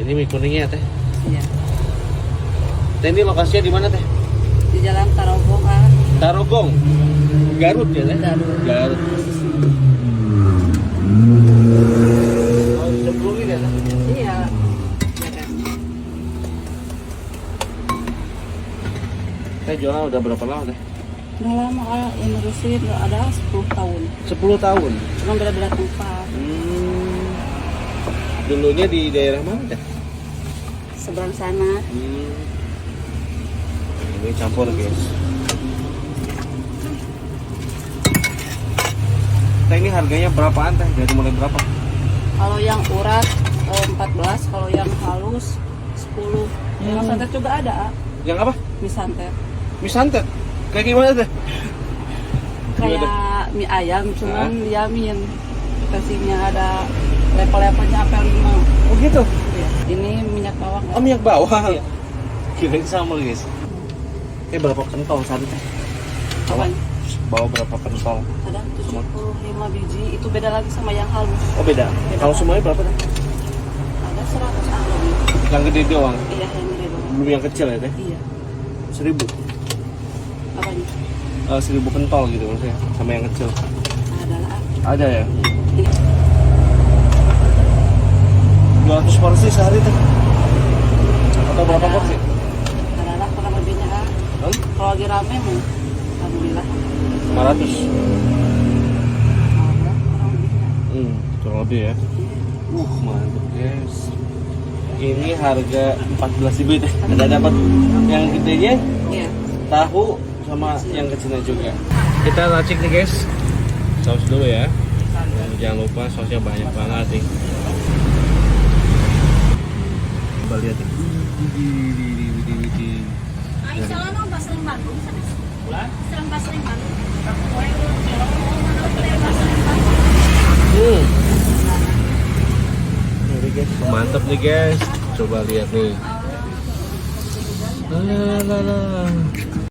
Ini mie kuningnya teh. Iya. Teh ini lokasinya di mana teh? Di Jalan Tarogong, ah. Tarogong. Garut ya teh? Garut. Garut. Oh, sebelum ini ya teh? Iya. Ya kan. Teh jualan udah berapa lama teh? Udah lama kalau yang nerusin udah ada 10 tahun. 10 tahun. Cuma beda-beda tempat. Dulunya di daerah mana teh? Seberang sana. Ini campur guys. Teh ini harganya berapaan teh? Dari mulai berapa? Kalau yang urat 14, kalau yang halus 10. Yang santet juga ada, ah. Yang apa? Mie santet. Mie santet. Kayak gimana teh? Kayak mie ayam, cuman ya mie yang kasihnya ada level-levelnya apel 5. Oh gitu? Iya. Ini minyak bawang. Oh minyak bawang. Iya. Kirain sama guys. Berapa pentol santai? Apanya? Bawa berapa pentol? Ada 75 biji, itu beda lagi sama yang halus. Oh beda. Kalau semuanya berapa teh? Ada 100 lebih. Yang gede doang. Iya, yang gede doang. Belum yang kecil ya teh? Iya. 1000. Apanya? 1000 pentol gitu maksudnya sama yang kecil. Ada lah. Ada ya? Iya. 200 porsi sehari teh? Atau berapa porsi? Ada lah kurang lebihnya, ah. Kalau lagi rame mah alhamdulillah. 500. Ada kurang lebihnya. Kurang lebih ya. Mantap guys. Ini harga 14.000 teh. Ada dapat yang gedenya, Iya. tahu sama yang kecilnya juga. Kita racik nih guys. Saus dulu ya. Dan jangan lupa sausnya banyak banget nih. Coba lihat nih. Ini guys, mantap nih guys. Coba lihat nih.